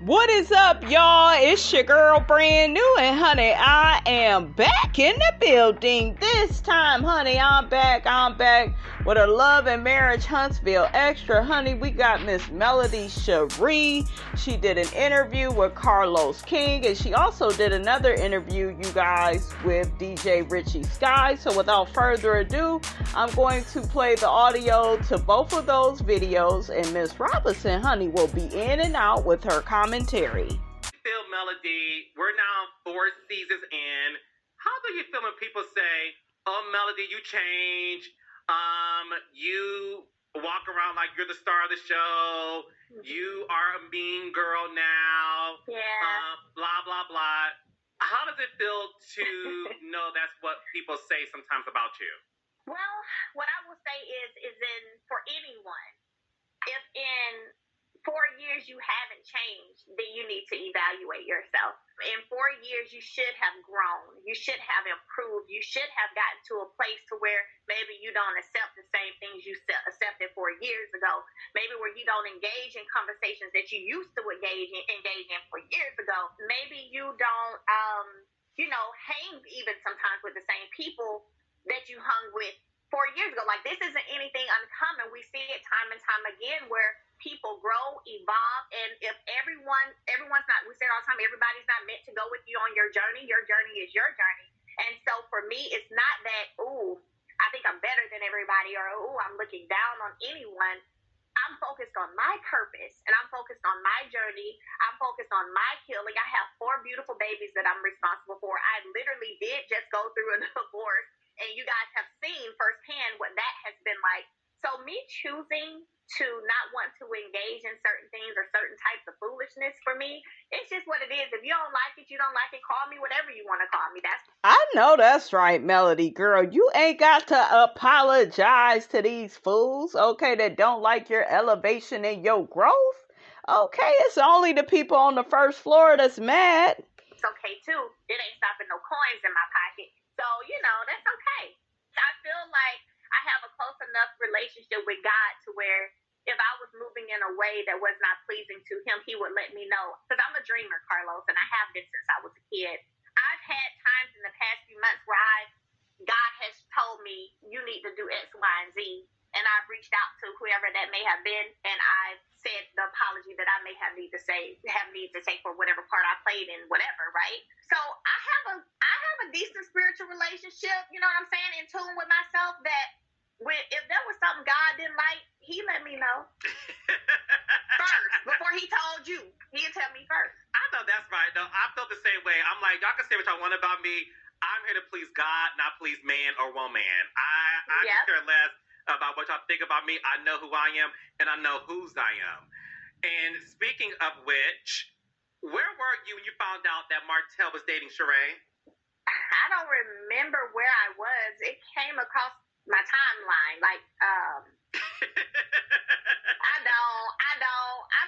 What is up, y'all? It's your girl, brand new, and honey, I am back in the building. This time, honey, I'm back with a Love and Marriage Huntsville Extra. Honey, we got Miss Melody SHARI. She did an interview with Carlos King, and she also did another interview, you guys, with DJ Richie Sky. So without further ado, I'm going to play the audio to both of those videos, and Miss Robinson, honey, will be in and out with her commentary. Feel, Melody, we're now 4 seasons in. How do you feel when people say, "Oh, Melody, you changed. You walk around like you're the star of the show. You are a mean girl now. Yeah. Blah, blah, blah." How does it feel to know that's what people say sometimes about you? Well, what I will say is for anyone, if in 4 years you haven't changed, then you need to evaluate yourself. In 4 years, you should have grown. You should have improved. You should have gotten to a place to where maybe you don't accept the same things you accepted 4 years ago. Maybe where you don't engage in conversations that you used to engage in 4 years ago. Maybe you don't, hang even sometimes with the same people that you hung with 4 years ago. Like, this isn't anything uncommon. We see it time and time again where people grow, evolve, and if everyone's not, we say it all the time, everybody's not meant to go with you on your journey is your journey. And so for me, it's not that, ooh, I think I'm better than everybody, or ooh, I'm looking down on anyone. I'm focused on my purpose, and I'm focused on my journey. I'm focused on my healing. I have 4 beautiful babies that I'm responsible for. I literally did just go through a divorce, and you guys have seen firsthand what that has been like. So me choosing to not want to engage in certain things or certain types of foolishness, for me, it's just what it is. If you don't like it, you don't like it. Call me whatever you want to call me. I know that's right, Melody girl. You ain't got to apologize to these fools, okay, that don't like your elevation and your growth. Okay, it's only the people on the first floor that's mad. It's okay, too. It ain't stopping no coins in my pocket. So, that's okay. I feel like I have a close enough relationship with God to where if I was moving in a way that was not pleasing to him, he would let me know. Because I'm a dreamer, Carlos, and I have been since I was a kid. I've had times in the past few months where God has told me, you need to do X, Y, and Z. And I've reached out to whoever that may have been, and I've said the apology that I may have need to say for whatever part I played in whatever, right? So I have a decent spiritual relationship, you know what I'm saying, in tune with myself, that if there was something God didn't like, he let me know first before he told you. He'd tell me first. I know that's right. No, I feel the same way. I'm like, y'all can say what y'all want about me. I'm here to please God, not please man or woman. I Yep. care less about what y'all think about me. I know who I am, and I know whose I am. And speaking of which, where were you when you found out that Martell was dating SHARI? I don't remember where I was. It came across my timeline. Like, I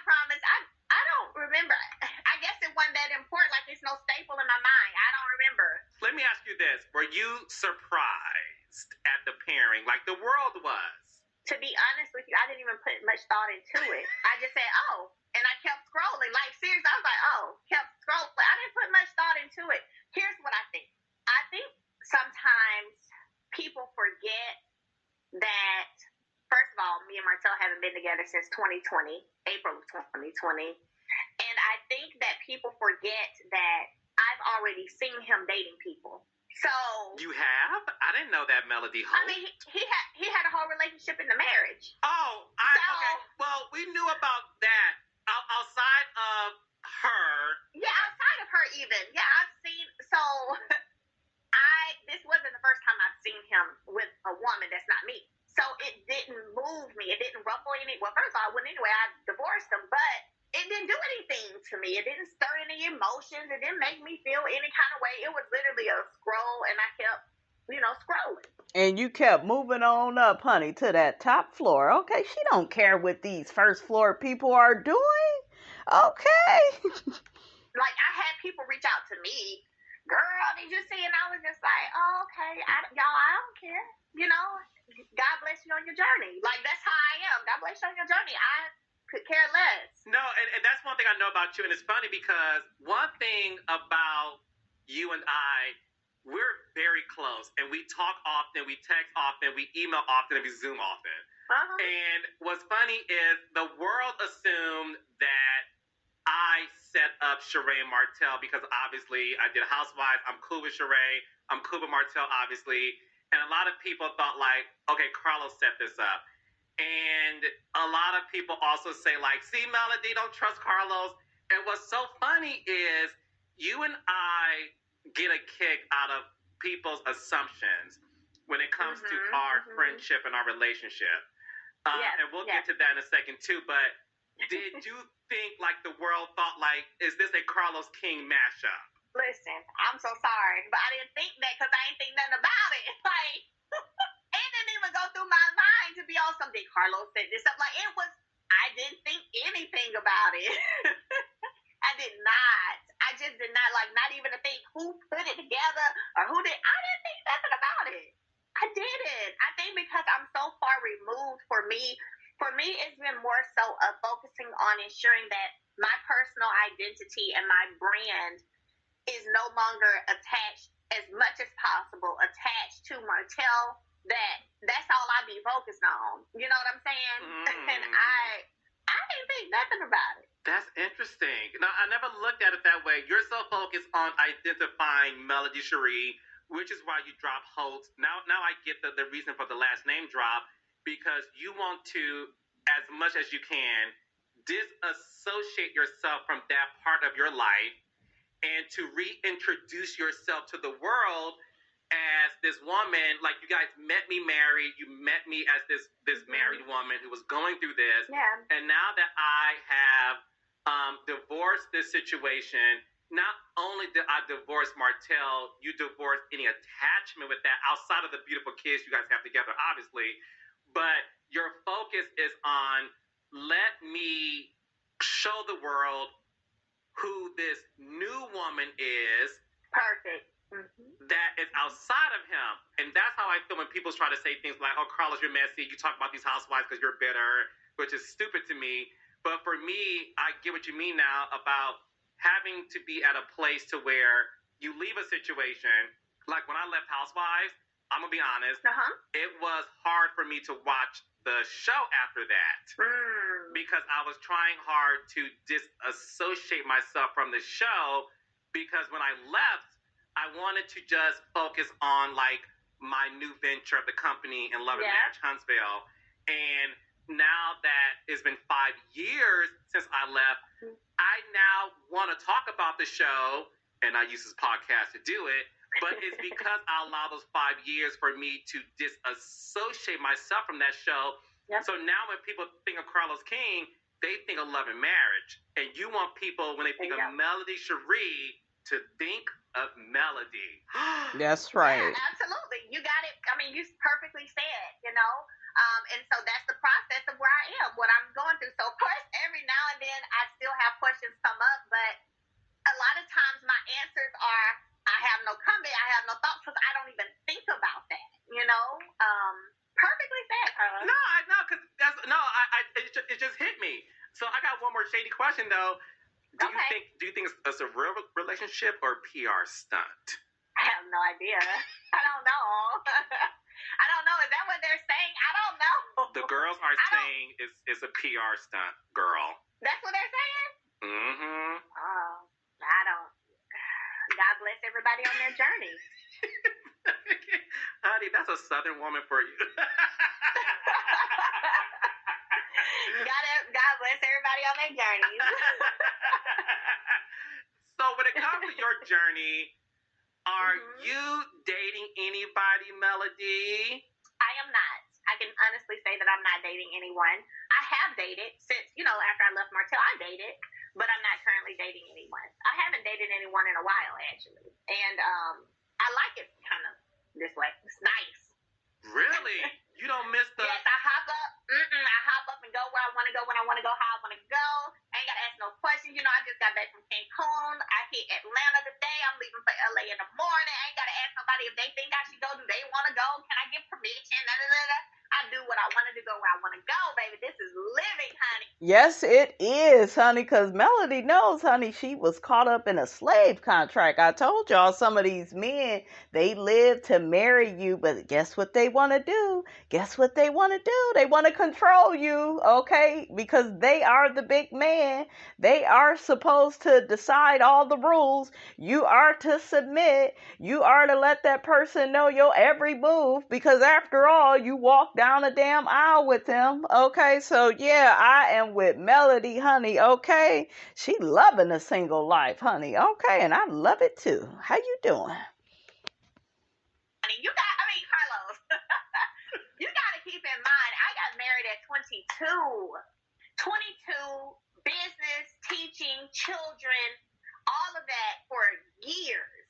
promise. I don't remember. I guess it wasn't that important. Like, it's no staple in my mind. I don't remember. Let me ask you this. Were you surprised at the pairing like the world was? To be honest with you, I didn't even put much thought into it. I just said, oh, and I kept scrolling. Like, seriously, I was like, oh, kept scrolling. I didn't put much thought into it. Here's what I think. I think sometimes people forget that, first of all, me and Martell haven't been together since 2020, April of 2020. And I think that people forget that I've already seen him dating people. So You have? I didn't know that, Melody HOLT. I mean, he had a whole relationship in the marriage. Oh, okay. Well, we knew about that outside of her. Yeah, outside of her even. Yeah, I've seen. So this wasn't the first time I've seen him with a woman that's not me. So it didn't move me. It didn't ruffle any. Well, first of all, I wouldn't anyway. I divorced him, but it didn't do anything to me. It didn't stir any emotions. It didn't make me feel any kind of way. It was literally a scroll, and I kept, scrolling. And you kept moving on up, honey, to that top floor. Okay, she don't care what these first floor people are doing. Okay. Like, I had people reach out to me. Girl, did you see? And I was just like, oh, okay. I don't care. God bless you on your journey. Like, that's how I am. God bless you on your journey. could care less. No, and that's one thing I know about you, and it's funny because one thing about you and I, we're very close, and we talk often, we text often, we email often, and we Zoom often. Uh-huh. And what's funny is the world assumed that I set up SHARI and Martell because obviously I did Housewives. I'm cool with SHARI. I'm cool with Martell, obviously. And a lot of people thought like, okay, Carlos set this up. And a lot of people also say like, see, Melody, don't trust Carlos. And what's so funny is you and I get a kick out of people's assumptions when it comes to our friendship and our relationship. Yes, and we'll get to that in a second too. But did you think like the world thought like, is this a Carlos King mashup? Listen, I'm so sorry, but I didn't think that because I ain't think nothing about it. Like, it didn't even go through my mind to be on something. Carlos said this up. Like, I didn't think anything about it. I did not. I just did not, like, not even to think who put it together or who did. I didn't think nothing about it. I didn't. I think because I'm so far removed for me, it's been more so of focusing on ensuring that my personal identity and my brand is no longer attached as much as possible, attached to Martell, that's all I be focused on. You know what I'm saying? And I didn't think nothing about it. That's interesting. Now, I never looked at it that way. You're so focused on identifying Melody SHARI, which is why you drop HOLT. Now I get the reason for the last name drop, because you want to, as much as you can, disassociate yourself from that part of your life and to reintroduce yourself to the world as this woman. Like, you guys met me married. You met me as this married woman who was going through this. Yeah. And now that I have divorced this situation, not only did I divorce Martell, you divorced any attachment with that outside of the beautiful kids you guys have together, obviously. But your focus is on, let me show the world who this new woman is. Perfect. That is outside of him. And that's how I feel when people try to say things like, oh, Carlos, you're messy. You talk about these housewives because you're bitter, which is stupid to me. But for me, I get what you mean now about having to be at a place to where you leave a situation. Like when I left Housewives, I'm going to be honest, it was hard for me to watch the show after that because I was trying hard to disassociate myself from the show, because when I left, I wanted to just focus on like my new venture of the company and Love and Marriage Huntsville. And now that it's been 5 years since I left, I now want to talk about the show, and I use this podcast to do it, but it's because I allow those 5 years for me to disassociate myself from that show. Yep. So now when people think of Carlos King, they think of Love and Marriage. And you want people, when they think of Melody SHARI, to think of Melody. That's right. Yeah, absolutely. You got it. I mean, you perfectly said, you know. And so that's the process of where I am, what I'm going through. So, of course, every now and then I still have questions come up, but a lot of times my answers are, I have no comment, I have no thoughts, because I don't even think about that, you know? Perfectly said, Carla. It just hit me. So I got one more shady question, though. Do you think it's a real relationship or a PR stunt? I have no idea. I don't know. I don't know. Is that what they're saying? I don't know. The girls are saying it's a PR stunt, girl. That's what they're saying? Mm-hmm. Oh, I don't. God bless everybody on their journey. Honey, that's a Southern woman for you. God bless everybody on their journeys. So when it comes to your journey, are you dating anybody, Melody? I am not. I can honestly say that I'm not dating anyone. I have dated since, after I left Martell, I dated, but I'm not currently dating anyone. I haven't dated anyone in a while, actually. And I like it kind of this way. It's nice. Really? You don't miss the... Yes, I hop up. I hop up and go where I want to go, when I want to go, how I want to go. I ain't got to ask no questions. I just got back from Cancun. I hit Atlanta today. I'm leaving for LA in the morning. I ain't got to ask nobody if they think I should go. Do they want to go? Can I get permission? I do what I want to do, go where I want to go, baby. This is living, honey. Yes, it is, honey, because Melody knows, honey, she was caught up in a slave contract. I told y'all some of these men, they live to marry you, but guess what they want to do? Guess what they want to do? They want to control you, okay? Because they are the big man. They are supposed to decide all the rules. You are to submit. You are to let that person know your every move, because after all, you walk down a damn aisle with them, okay? So yeah, I am with Melody, honey, okay? She loving a single life, honey, okay? And I love it too. How you doing? Carlos, you got to keep in mind, I got married at 22. 22, business, teaching, children, all of that for years.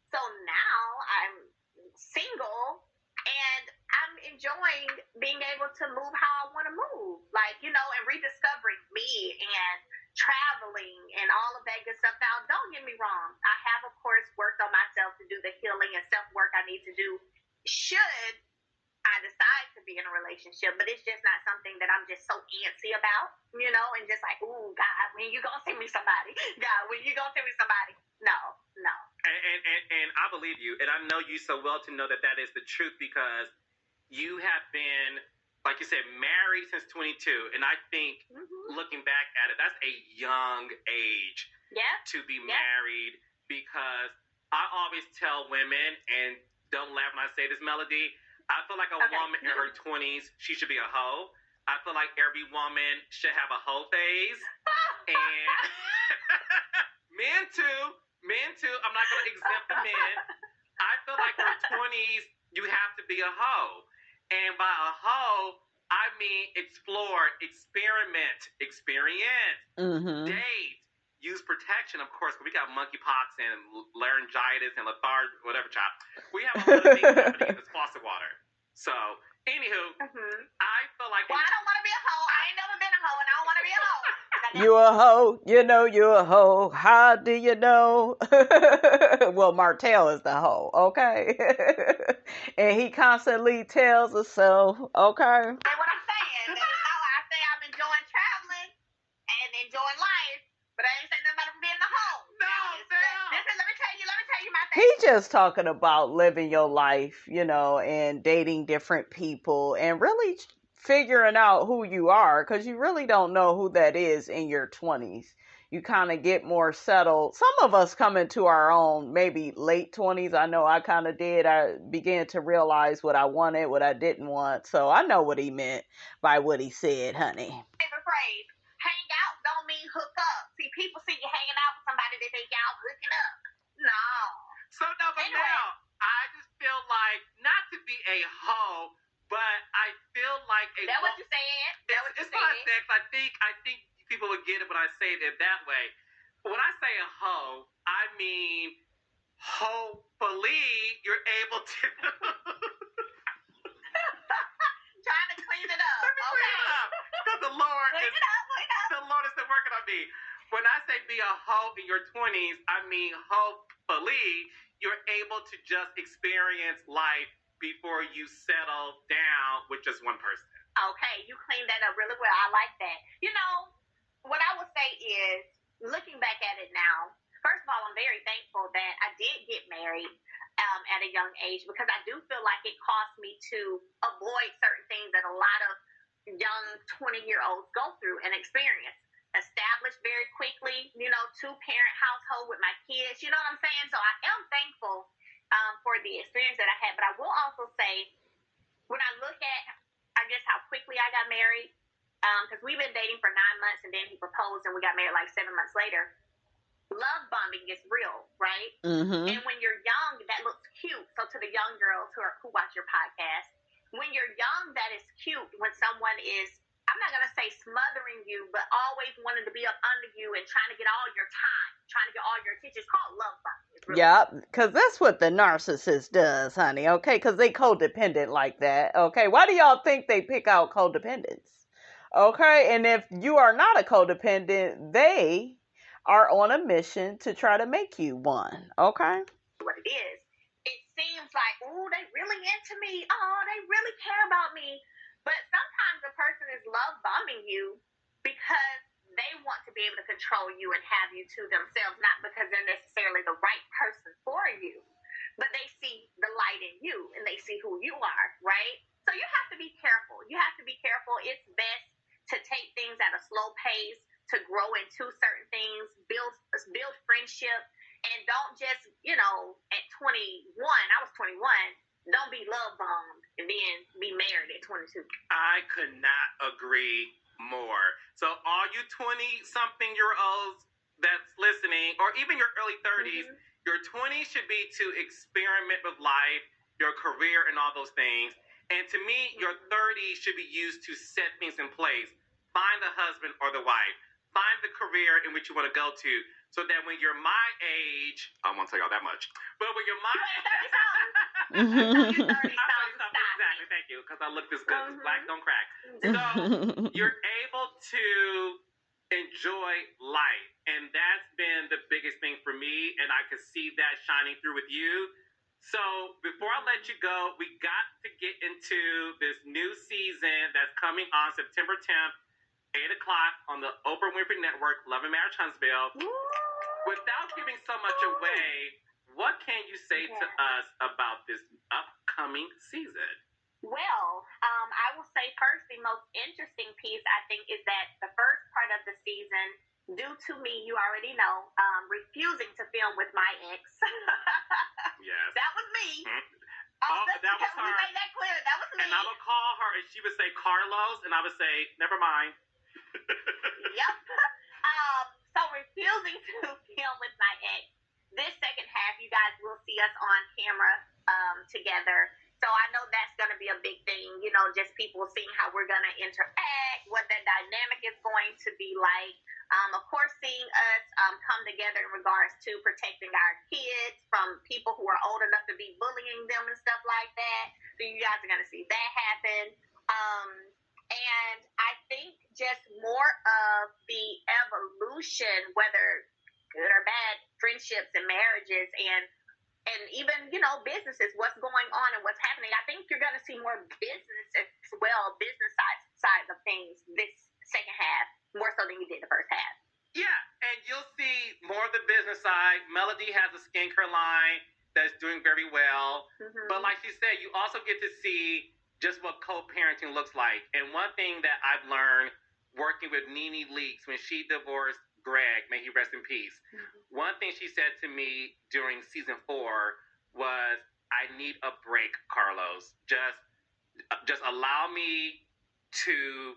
So now I'm single and I'm enjoying being able to move how I want to move, and rediscovering me and traveling and all of that good stuff. Now, don't get me wrong. I have, of course, worked on myself to do the healing and self-work I need to do should I decide to be in a relationship, but it's just not something that I'm just so antsy about, and just like, ooh, God, when you gonna send me somebody? God, when you gonna send me somebody? No. And I believe you, and I know you so well to know that that is the truth, because you have been, like you said, married since 22, and I think looking back at it, that's a young age to be married, because I always tell women, and don't laugh when I say this, Melody, I feel like a woman in her 20s, she should be a hoe. I feel like every woman should have a hoe phase. And men too. I'm not going to exempt the men. I feel like in her 20s, you have to be a hoe. And by a hoe, I mean explore, experiment, experience, date, use protection, of course, because we got monkeypox and laryngitis and whatever, child. We have a lot of things happening in this faucet water. So, anywho, I feel like... Well, I don't want to be a hoe. I ain't never been a hoe, and I don't want to be a hoe. You a hoe, you a hoe. How do you know? Well, Martell is the hoe, okay? And he constantly tells us so, okay? And what I'm saying, I say I'm enjoying traveling and enjoying life, but I ain't saying nothing about being a hoe. No, Listen, let me tell you my thing. He's just talking about living your life, and dating different people and really figuring out who you are, because you really don't know who that is in your 20s. You kind of get more settled. Some of us come into our own maybe late 20s. I know I kind of did. I began to realize what I wanted, what I didn't want. So I know what he meant by what he said, honey. Favorite phrase, hang out don't mean hook up. See, people see you hanging out with somebody that think y'all hooking up. No. So now, I just feel like, not to be a hoe, but I feel like That's what you said. It's not sex. I think people would get it when I say it that way. When I say a hoe, I mean hopefully you're able to trying to clean it up. Let me clean it up, because the Lord is still working on me. When I say be a hoe in your 20s, I mean hopefully you're able to just experience life before you settle down with just one person. Okay, you cleaned that up really well. I like that. What I would say is, looking back at it now, first of all, I'm very thankful that I did get married at a young age, because I do feel like it caused me to avoid certain things that a lot of young 20-year-olds go through and experience. Established very quickly, 2-parent household with my kids, you know what I'm saying? So I am thankful for the experience that I had. But I will also say, when I look at, I guess, how quickly I got married, because we've been dating for 9 months and then he proposed and we got married like 7 months later. Love bombing is real, right? And when you're young, that looks cute. So to the young girls who watch your podcast, when you're young, that is cute. When someone is, I'm not going to say smothering you, but always wanting to be up under you and trying to get all your time, trying to get all your attention. It's called love bombing. Really. Yeah, because that's what the narcissist does, honey, okay? Because they codependent like that, okay? Why do y'all think they pick out codependents? Okay, and if you are not a codependent, they are on a mission to try to make you one, okay? What it is. It seems like, ooh, they really into me. Oh, they really care about me. But sometimes a person is love bombing you because control you and have you to themselves, not because they're necessarily the right person for you, but they see the light in you and they see who you are, right? So you have to be careful. You have to be careful. It's best to take things at a slow pace, to grow into certain things, build friendship, and don't just, at 21, I was 21, don't be love bombed and then be married at 22. I could not agree more. So all you 20-something-year-olds that's listening, or even your early 30s, your 20s should be to experiment with life, your career, and all those things. And to me, your 30s should be used to set things in place. Find the husband or the wife. Find the career in which you want to go to, so that when you're my age, I won't tell y'all that much, but when you're my age, 30 something, exactly, thank you, because I look this good, black don't crack. So you're able to enjoy life, and that's been the biggest thing for me, and I can see that shining through with you. So before I let you go, we got to get into this new season that's coming on September 10th, 8 o'clock on the Oprah Winfrey Network, Love and Marriage Huntsville. Without giving so much away, what can you say to us about this upcoming season? Well, I will say first, the most interesting piece, I think, is that the first part of the season, due to me, you already know, refusing to film with my ex. Yes. That was me. That was her. We made that clear. That was me. And I would call her, and she would say Carlos, and I would say, never mind. Yep. So refusing to film with my ex. This second half, you guys will see us on camera together. So I know that's going to be a big thing, just people seeing how we're going to interact, what that dynamic is going to be like. Of course, seeing us come together in regards to protecting our kids from people who are old enough to be bullying them and stuff like that. So you guys are going to see that happen. And I think just more of the evolution, whether good or bad, friendships and marriages and even, businesses, what's going on and what's happening. I think you're going to see more business as well, business side of things this second half, more so than you did the first half. Yeah, and you'll see more of the business side. Melody has a skincare line that's doing very well. But like she said, you also get to see just what co-parenting looks like. And one thing that I've learned working with Nene Leakes when she divorced Greg, may he rest in peace. One thing she said to me during season 4 was, I need a break, Carlos. Just allow me to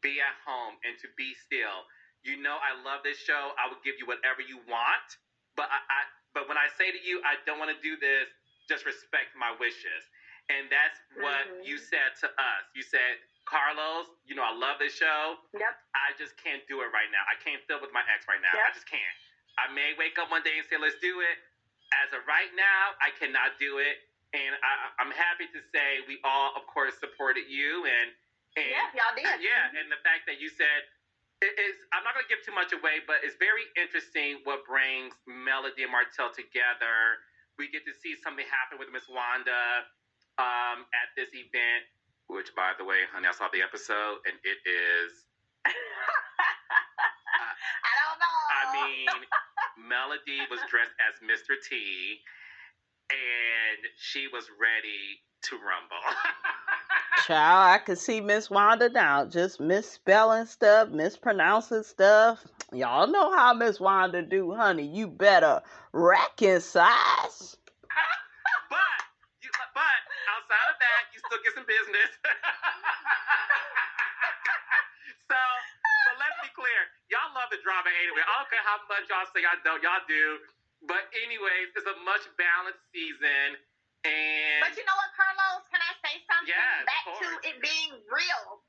be at home and to be still. I love this show. I will give you whatever you want. But but when I say to you, I don't want to do this, just respect my wishes. And that's what you said to us. You said, Carlos, I love this show. Yep. I just can't do it right now. I can't film with my ex right now. Yep. I just can't. I may wake up one day and say, let's do it. As of right now, I cannot do it. And I'm happy to say we all, of course, supported you. And yeah, y'all did. Yeah, and the fact that you said, I'm not going to give too much away, but it's very interesting what brings Melody and Martell together. We get to see something happen with Miss Wanda at this event, which, by the way, honey, I saw the episode, and it is... I don't know. I mean, Melody was dressed as Mr. T, and she was ready to rumble. Child, I could see Miss Wanda now, just misspelling stuff, mispronouncing stuff. Y'all know how Miss Wanda do, honey. You better rack in size. But outside of that, you still get some business. But let's be clear. Y'all love the drama anyway. I don't care how much y'all say y'all don't. Y'all do. But anyways, it's a much balanced season. But you know what, Carlos? Can I say something? Yes, Back to it being real.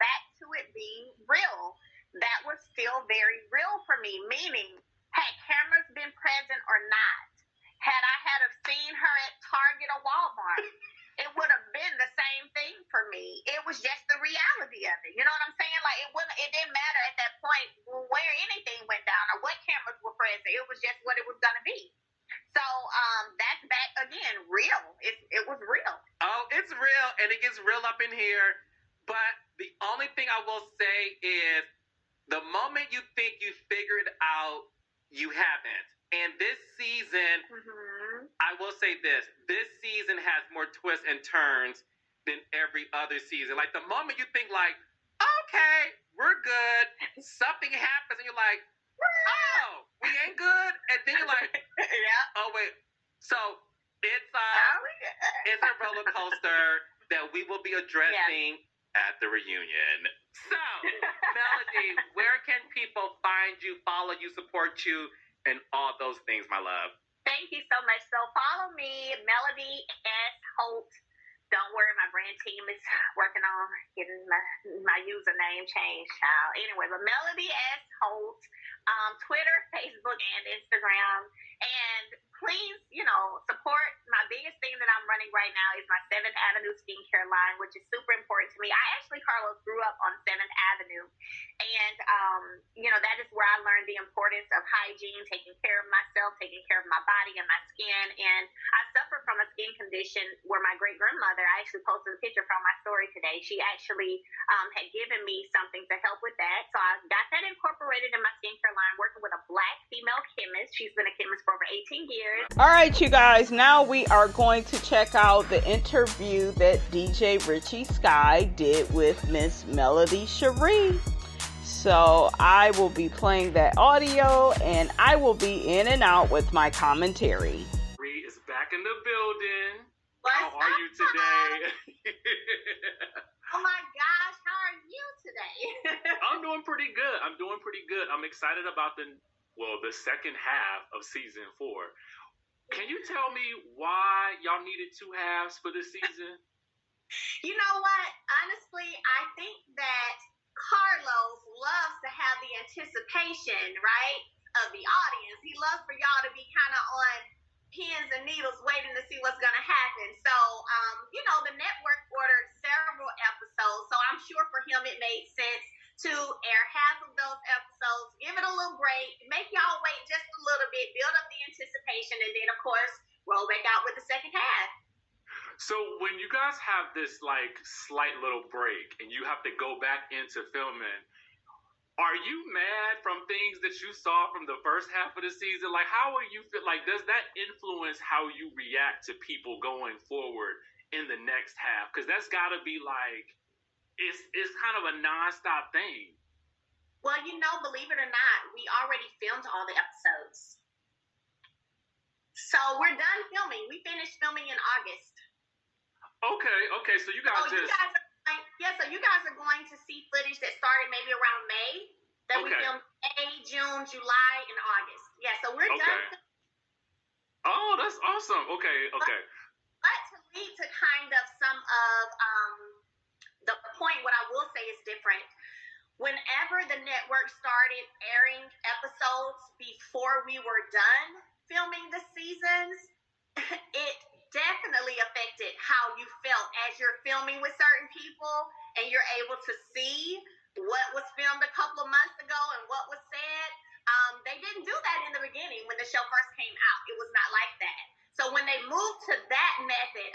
That was still very real for me. Meaning, had cameras been present or not, had I seen her at Target or Walmart, it would have been the same thing for me. It was just the reality of it. You know what I'm saying? Like it didn't matter at that point where anything went down or what cameras were present. It was just what it was gonna be. So that's back again, real. It was real. Oh, it's real, and it gets real up in here. But the only thing I will say is The moment you think you figured out, you haven't. And this season, I will say this season has more twists and turns than every other season. Like, the moment you think, like, okay, we're good, something happens, and you're like, oh, we ain't good? And then you're like, oh, wait. So, it's a roller coaster that we will be addressing at the reunion. So, Melody, where can people find you, follow you, support you, and all those things, my love? Thank you so much. So follow me, Melody S. Holt. Don't worry, my brand team is working on getting my username changed, child. Anyway, but Melody S. Holt, Twitter, Facebook, and Instagram. And please, support. My biggest thing that I'm running right now is my 7th Avenue skincare line, which is super important to me. I actually, Carlos, grew up on 7th Avenue. And, that is where I learned the importance of hygiene, taking care of myself, taking care of my body and my skin. And I suffer from a skin condition where my great-grandmother, I actually posted a picture from my story today. She actually had given me something to help with that. So I got that incorporated in my skincare line, working with a Black female chemist. She's been a chemist for over 18 years. All right, you guys, now we are going to check out the interview that DJ Richie Sky did with Miss Melody SHARI. So I will be playing that audio, and I will be in and out with my commentary. Ree is back in the building. How are you today? Oh my gosh, how are you today? I'm doing pretty good. I'm excited about the second half of season 4. Can you tell me why y'all needed 2 halves for this season? You know what? Honestly, I think that Carlos loves to have the anticipation, right, of the audience. He loves for y'all to be kind of on pins and needles waiting to see what's going to happen. So, the network ordered several episodes, so I'm sure for him it made sense to air half of those episodes, give it a little break, make y'all wait just a little bit, build up the anticipation, and then, of course, roll back out with the second half. So when you guys have this, like, slight little break and you have to go back into filming, are you mad from things that you saw from the first half of the season? Like, how are you feel? Like, does that influence how you react to people going forward in the next half? Because that's got to be like, it's kind of a nonstop thing. Well, believe it or not, we already filmed all the episodes. So we're done filming. We finished filming in August. Okay. So you guys so you guys are going to see footage that started maybe around May. That we filmed May, June, July, and August. Yeah, so we're done. Oh, that's awesome. Okay. But to lead to kind of some of the point, what I will say is different. Whenever the network started airing episodes before we were done filming the seasons, it definitely affected how you felt as you're filming with certain people and you're able to see what was filmed a couple of months ago and what was said. They didn't do that in the beginning when the show first came out. It was not like that. So when they moved to that method,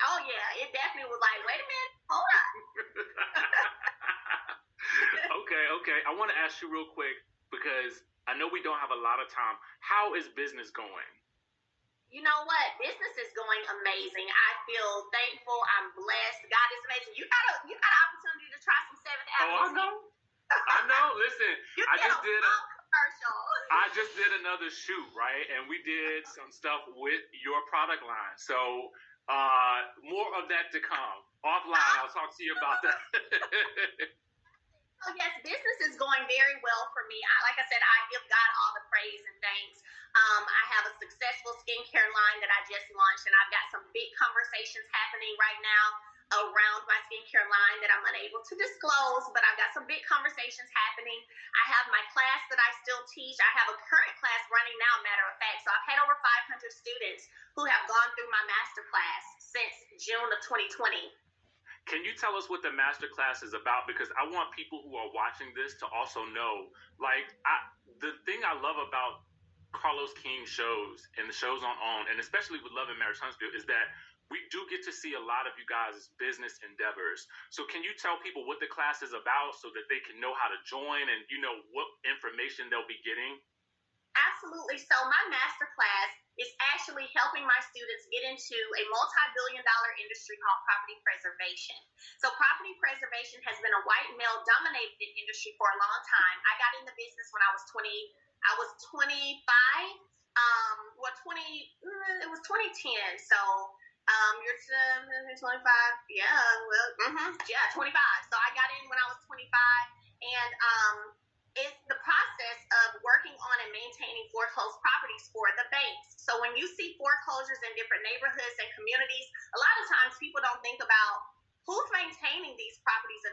it definitely was like, wait a minute, hold on. Okay. I want to ask you real quick, because I know we don't have a lot of time. How is business going? You know what? Business is going amazing. I feel thankful. I'm blessed. God is amazing. You got an opportunity to try some 7th Avenue. I know. Listen, I just did another shoot, right? And we did some stuff with your product line. So more of that to come. Offline, I'll talk to you about that. Oh, yes, business is going very well for me. Like I said, I give God all the praise and thanks. I have a successful skincare line that I just launched, and I've got some big conversations happening right now around my skincare line that I'm unable to disclose, but I've got some big conversations happening. I have my class that I still teach. I have a current class running now, matter of fact. So I've had over 500 students who have gone through my master class since June of 2020. Can you tell us what the masterclass is about? Because I want people who are watching this to also know, the thing I love about Carlos King shows and the shows on OWN, and especially with Love and Marriage Huntsville, is that we we do get to see a lot of you guys' business endeavors. So can you tell people what the class is about so that they can know how to join and, you know, what information they'll be getting? Absolutely. So my master class is actually helping my students get into a multi-billion-dollar industry called property preservation. So property preservation has been a white male-dominated industry for a long time. I got in the business when I was 25. It was 2010. So you're 25. Yeah, well, 25. So I got in when I was 25, and it's the process of working on and maintaining foreclosed properties for the banks. So when you see foreclosures in different neighborhoods and communities, a lot of times people don't think about who's maintaining these properties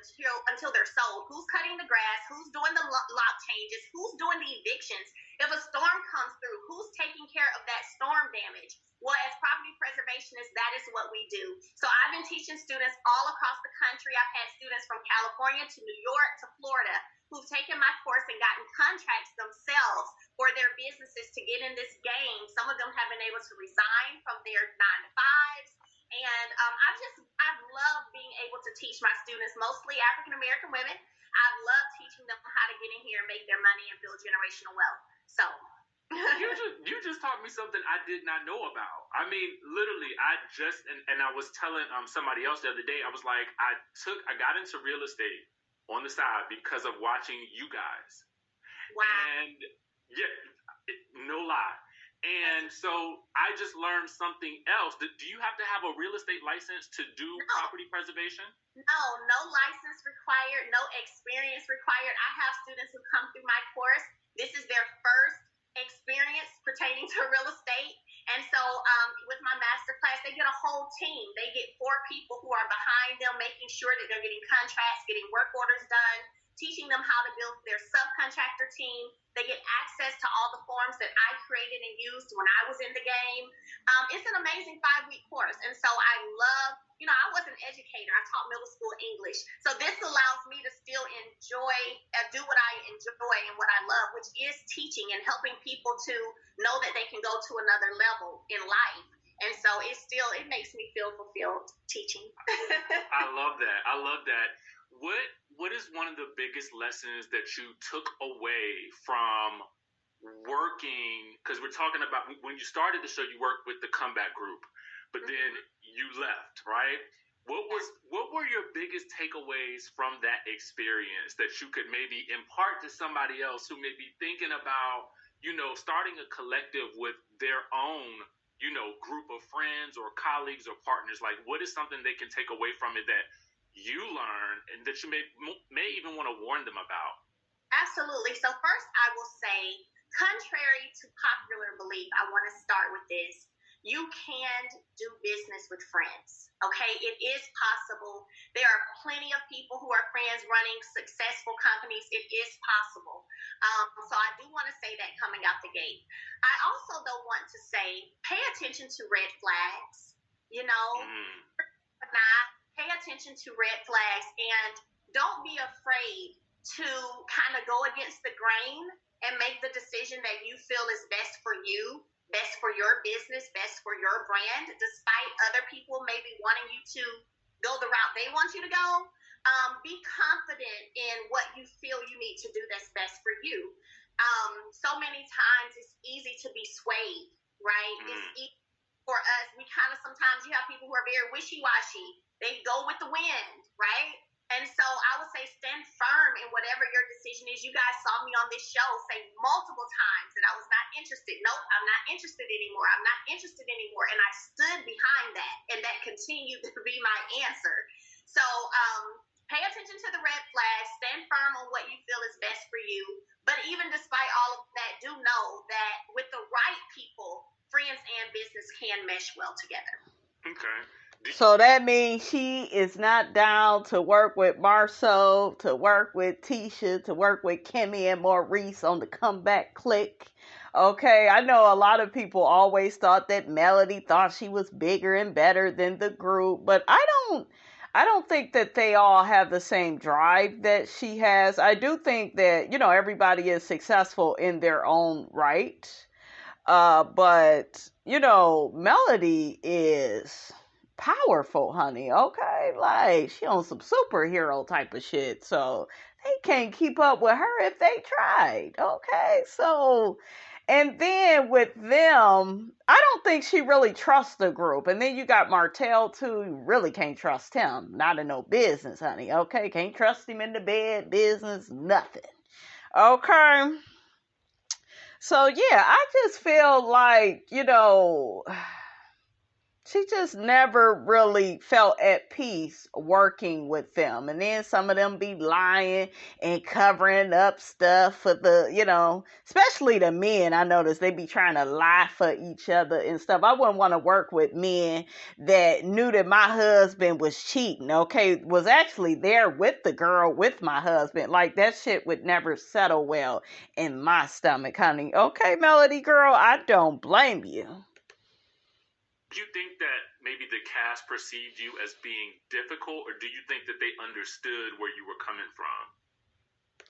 until they're sold, who's cutting the grass, who's doing the lock changes, who's doing the evictions. If a storm comes through, who's taking care of that storm damage? Well, as property preservationists, that is what we do. So I've been teaching students all across the country. I've had students from California to New York to Florida who've taken my course and gotten contracts themselves for their businesses to get in this game. Some of them have been able to resign from their 9-to-5s. And I've loved being able to teach my students, mostly African-American women. I've loved teaching them how to get in here and make their money and build generational wealth. So you just taught me something I did not know about. I mean, literally, I was telling somebody else the other day, I was like, I got into real estate on the side because of watching you guys. Wow. And yeah, no lie. And so I just learned something else. Do you have to have a real estate license to do property preservation? No license required, no experience required. I have students who come through my course. This is their first experience pertaining to real estate. And so with my master class, they get a whole team. They get 4 people who are behind them, making sure that they're getting contracts, getting work orders done, teaching them how to build their subcontractor team. They get access to all the forms that I created and used when I was in the game. It's an amazing 5-week course. And so I love, I was an educator. I taught middle school English. So this allows me to still enjoy, do what I enjoy and what I love, which is teaching and helping people to know that they can go to another level in life. And so it makes me feel fulfilled teaching. I love that. What is one of the biggest lessons that you took away from working? Because we're talking about when you started the show, you worked with the comeback group, but then you left, right? What were your biggest takeaways from that experience that you could maybe impart to somebody else who may be thinking about, starting a collective with their own, group of friends or colleagues or partners? Like, what is something they can take away from it that you learn and that you may even want to warn them about? Absolutely. So first I will say, contrary to popular belief, I want to start with this. You can do business with friends, okay? It is possible. There are plenty of people who are friends running successful companies. It is possible. So I do want to say that coming out the gate. I also, though, want to say, pay attention to red flags, Pay attention to red flags and don't be afraid to kind of go against the grain and make the decision that you feel is best for you, best for your business, best for your brand, despite other people maybe wanting you to go the route they want you to go. Be confident in what you feel you need to do that's best for you. So many times it's easy to be swayed, right? It's easy for us. We kind of sometimes, you have people who are very wishy-washy. They go with the wind, right? And so I would say stand firm in whatever your decision is. You guys saw me on this show say multiple times that I was not interested. Nope, I'm not interested anymore. I'm not interested anymore. And I stood behind that, and that continued to be my answer. So pay attention to the red flags. Stand firm on what you feel is best for you. But even despite all of that, do know that with the right people, friends and business can mesh well together. Okay. So that means she is not down to work with Marceau, to work with Tisha, to work with Kimmy and Maurice on the comeback clique. Okay, I know a lot of people always thought that Melody thought she was bigger and better than the group, but I don't think that they all have the same drive that she has. I do think that, everybody is successful in their own right. But, Melody is powerful, honey. Okay, like she on some superhero type of shit. So they can't keep up with her if they tried. Okay, so and then with them, I don't think she really trusts the group. And then you got Martell too. You really can't trust him. Not in no business, honey. Okay, can't trust him in the bed, business, nothing. Okay. So yeah, I just feel like, she just never really felt at peace working with them. And then some of them be lying and covering up stuff for especially the men. I noticed they be trying to lie for each other and stuff. I wouldn't want to work with men that knew that my husband was cheating, okay? Was actually there with the girl, with my husband. Like, that shit would never settle well in my stomach, honey. Okay, Melody girl, I don't blame you. Do you think that maybe the cast perceived you as being difficult, or do you think that they understood where you were coming from?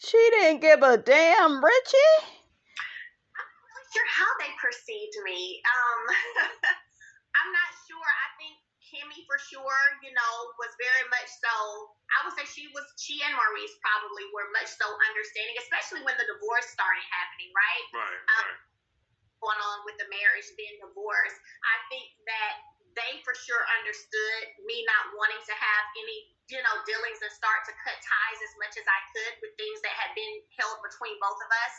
She didn't give a damn, Richie. I'm not really sure how they perceived me. I'm not sure. I think Kimmy for sure, was very much so. I would say she and Maurice probably were much so understanding, especially when the divorce started happening, right? Right. Going on with the marriage, being divorced. I think that they for sure understood me not wanting to have any, dealings and start to cut ties as much as I could with things that had been held between both of us.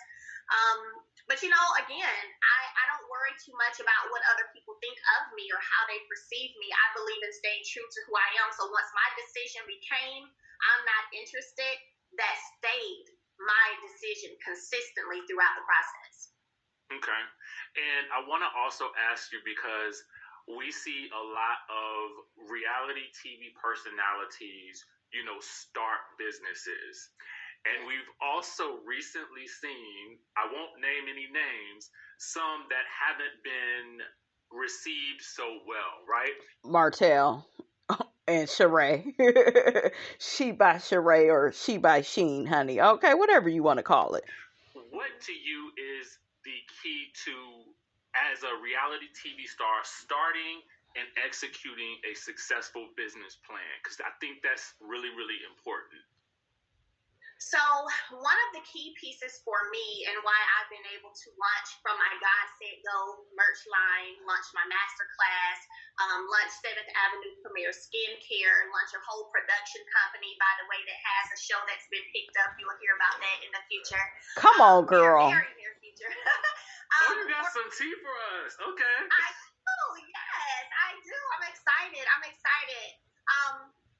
But again, I don't worry too much about what other people think of me or how they perceive me. I believe in staying true to who I am. So once my decision became, I'm not interested, that stayed my decision consistently throughout the process. Okay. And I want to also ask you, because we see a lot of reality TV personalities, start businesses. And we've also recently seen, I won't name any names, some that haven't been received so well, right? Martell and SHARI. She by SHARI or she by Sheen, honey. Okay, whatever you want to call it. What to you is the key to, as a reality TV star, starting and executing a successful business plan? Because I think that's really, really important. So one of the key pieces for me and why I've been able to launch from my God Said Go merch line, launch my masterclass, launch 7th Avenue Premier Skincare, launch a whole production company, by the way, that has a show that's been picked up. You'll hear about that in the future. Come on, girl. Very near future. You got some tea for us. Okay. Yes, I do. I'm excited.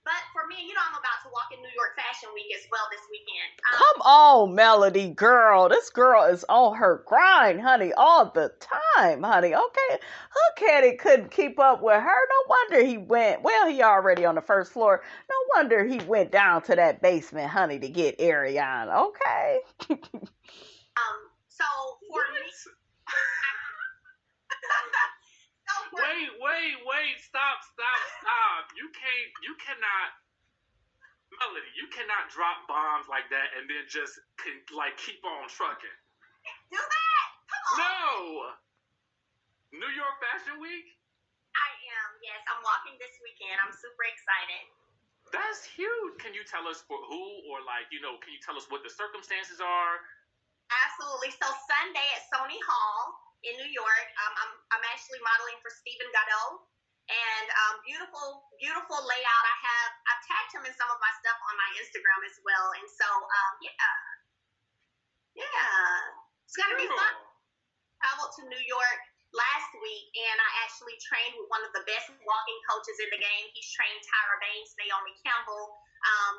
But for me, I'm about to walk in New York Fashion Week as well this weekend. Come on, Melody girl. This girl is on her grind, honey, all the time, honey. Okay. Hook Headed couldn't keep up with her. No wonder he went, he already on the first floor. No wonder he went down to that basement, honey, to get Ariana. Okay. So for me... Wait, stop. Melody, you cannot drop bombs like that and then just keep on trucking. Do that? Come on. No. New York Fashion Week? I am, yes. I'm walking this weekend. I'm super excited. That's huge. Can you tell us for who, or can you tell us what the circumstances are? Absolutely. So Sunday at Sony Hall in New York, I'm actually modeling for Stephen Godot, and beautiful layout. I've tagged him in some of my stuff on my Instagram as well, and so it's gonna be fun. Traveled to New York last week, and I actually trained with one of the best walking coaches in the game. He's trained Tyra Banks, Naomi Campbell,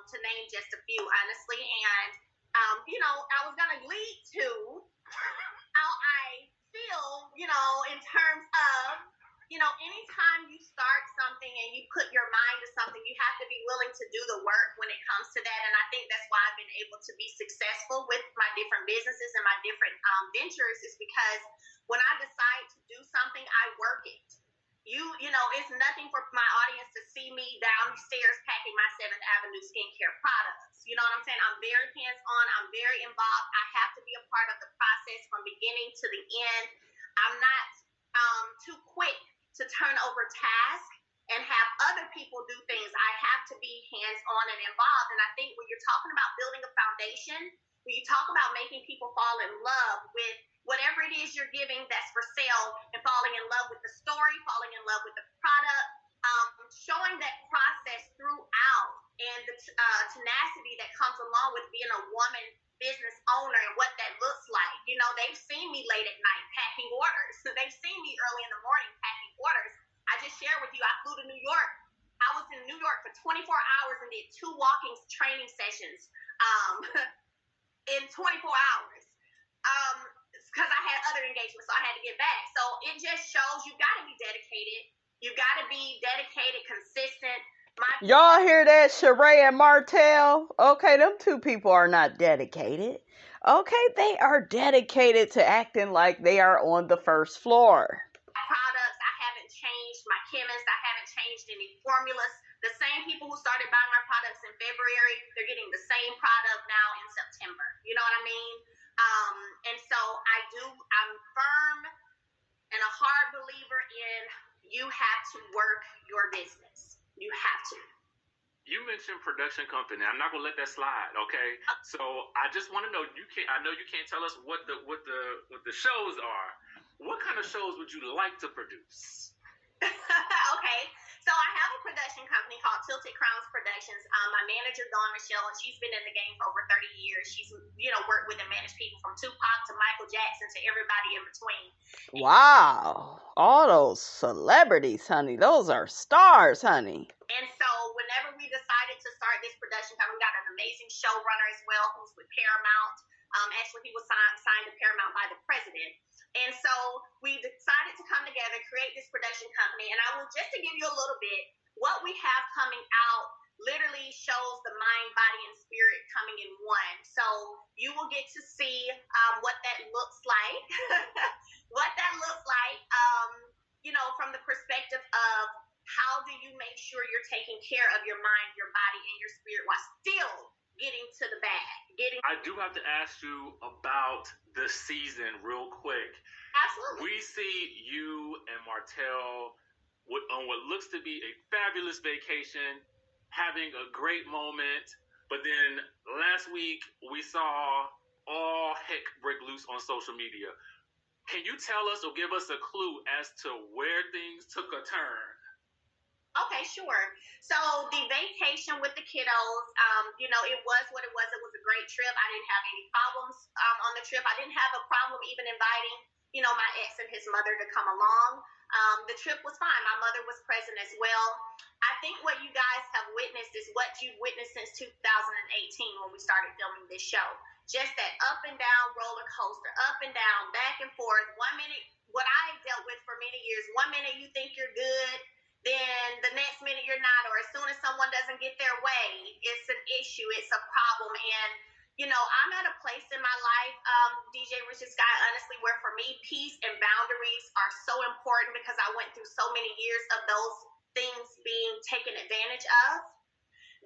to name just a few, honestly. And I was gonna lead to how I feel, in terms of, anytime you start something and you put your mind to something, you have to be willing to do the work when it comes to that. And I think that's why I've been able to be successful with my different businesses and my different ventures, is because when I decide to do something, I work it. It's nothing for my audience to see me downstairs packing my 7th Avenue skincare products. You know what I'm saying? I'm very hands-on. I'm very involved. I have to be a part of the process from beginning to the end. I'm not too quick to turn over tasks. and have other people do things. I have to be hands-on and involved. And I think when you're talking about building a foundation, when you talk about making people fall in love with whatever it is you're giving that's for sale, and falling in love with the story, falling in love with the product, showing that process throughout, and the tenacity that comes along with being a woman business owner and what that looks like. You know, they've seen me late at night packing orders. They've seen me early in the morning packing orders. I just shared with you, I flew to New York. I was in New York for 24 hours and did 2 walking training sessions in 24 hours. Because I had other engagements, so I had to get back. So it just shows you got to be dedicated. You got to be dedicated, consistent. Y'all hear that, SHARI and Martell? Okay, them 2 people are not dedicated. Okay, they are dedicated to acting like they are on the first floor. Products, I haven't changed my chemists. I haven't changed any formulas. The same people who started buying my products in February, they're getting the same product now in September. You know what I mean? And so I'm firm and a hard believer in you have to work your business. You have to. You mentioned production company. I'm not gonna let that slide, okay? So I just want to know. I know you can't tell us what the shows are. What kind of shows would you like to produce? Okay, so I have a production company called Tilted Crowns Productions. My manager, Dawn Michelle, and she's been in the game for over 30 years. She's worked with and managed people from Tupac to Michael Jackson to everybody in between. Wow, all those celebrities, honey. Those are stars, honey. And so whenever we decided to start this production company, we got an amazing showrunner as well who's with Paramount. Actually, he was signed to Paramount by the president. And so we decided to come together, create this production company. And I will, just to give you a little bit, what we have coming out literally shows the mind, body, and spirit coming in one. So you will get to see what that looks like, from the perspective of how do you make sure you're taking care of your mind, your body, and your spirit while still getting to the bag. I do have to ask you about the season real quick. Absolutely. We see you and Martell on what looks to be a fabulous vacation, having a great moment, but then last week we saw all heck break loose on social media. Can you tell us or give us a clue as to where things took a turn? Okay, sure. So the vacation with the kiddos, it was what it was. It was a great trip. I didn't have any problems on the trip. I didn't have a problem even inviting, my ex and his mother to come along. The trip was fine. My mother was present as well. I think what you guys have witnessed is what you've witnessed since 2018 when we started filming this show. Just that up and down roller coaster, up and down, back and forth. 1 minute, what I dealt with for many years, 1 minute you think you're good, then the next minute you're not, or as soon as someone doesn't get their way, it's an issue, it's a problem. And, I'm at a place in my life, DJ Richard Sky, honestly, where for me, peace and boundaries are so important because I went through so many years of those things being taken advantage of,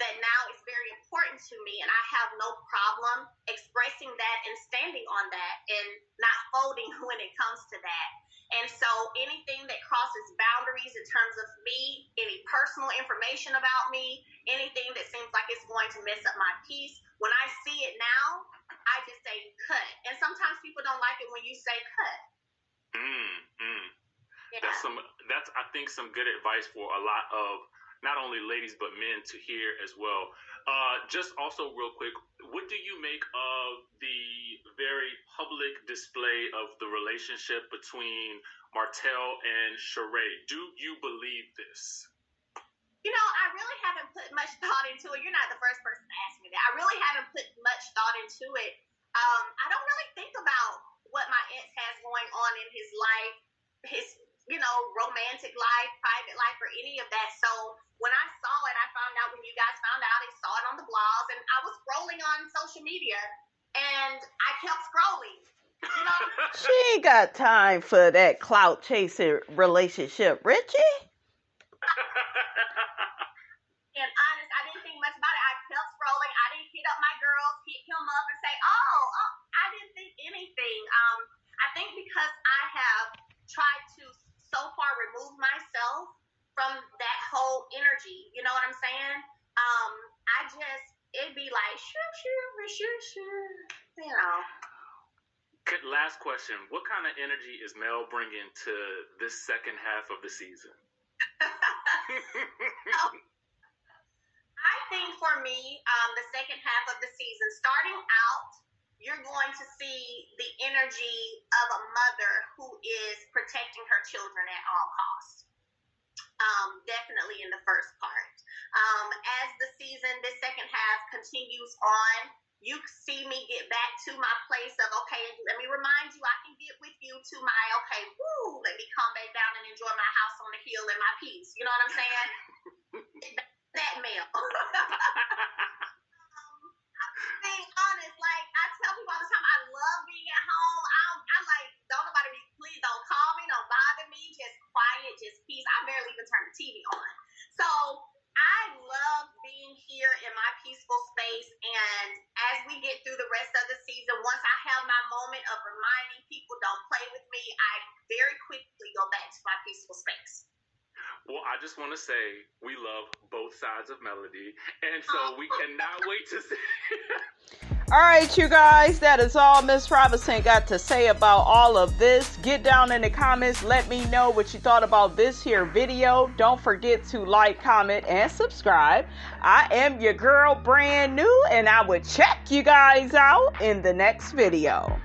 that now it's very important to me, and I have no problem expressing that and standing on that and not folding when it comes to that. And so anything that crosses boundaries in terms of me, any personal information about me, anything that seems like it's going to mess up my peace, when I see it now, I just say cut. And sometimes people don't like it when you say cut. Yeah. That's I think some good advice for a lot of not only ladies but men to hear as well. Just also real quick, what do you make of the very public display of the relationship between Martell and SHARI? Do you believe this? I really haven't put much thought into it. You're not the first person to ask me that. I really haven't put much thought into it. I don't really think about what my ex has going on in his life, his romantic life, private life, or any of that. So when I saw it, I found out when you guys found out, I saw it on the blogs, and I was scrolling on social media, and I kept scrolling. She ain't got time for that clout chasing relationship, Richie. And honest, I didn't think much about it. I kept scrolling. I didn't hit up my girls, hit him up, and say, oh, I didn't think anything. I think because I have tried to so far remove myself from that what I'm saying? It'd be like, sure, you know. Last question. What kind of energy is Mel bringing to this second half of the season? I think for me, the second half of the season, starting out, you're going to see the energy of a mother who is protecting her children at all costs. Definitely in the first part. As the second half continues on, you see me get back to my place of, okay, let me remind you, I can get with you to my, okay, let me come back down and enjoy my house on the hill and my peace. You know what I'm saying? That Mel. I'm being honest, like, I tell people all the time, I love being at home. I'm like, please don't call me, don't bother me, just quiet, just peace. I barely even turn the TV on. So I love being here in my peaceful space, and as we get through the rest of the season, once I have my moment of reminding people don't play with me, I very quickly go back to my peaceful space. Well, I just want to say we love both sides of Melody, and so we cannot wait to see. All right, you guys, that is all Miss Robinson got to say about all of this. Get down in the comments. Let me know what you thought about this here video. Don't forget to like, comment, and subscribe. I am your girl, brand new, and I will check you guys out in the next video.